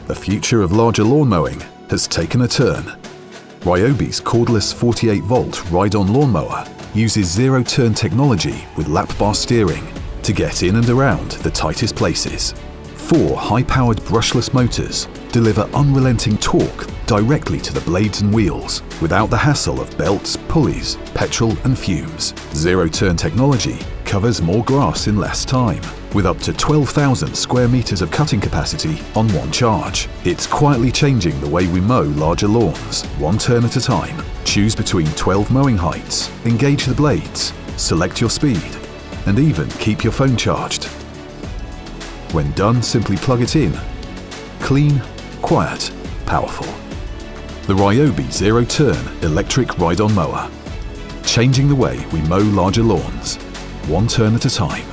The future of larger lawn mowing has taken a turn. Ryobi's cordless 48-volt ride-on lawnmower uses zero-turn technology with lap bar steering to get in and around the tightest places. 4 high-powered brushless motors deliver unrelenting torque directly to the blades and wheels without the hassle of belts, pulleys, petrol and fumes. Zero-turn technology covers more grass in less time, with up to 12,000 square meters of cutting capacity on one charge. It's quietly changing the way we mow larger lawns, one turn at a time. Choose between 12 mowing heights, engage the blades, select your speed, and even keep your phone charged. When done, simply plug it in. Clean, quiet, powerful. The Ryobi zero-turn electric ride-on mower. Changing the way we mow larger lawns, one turn at a time.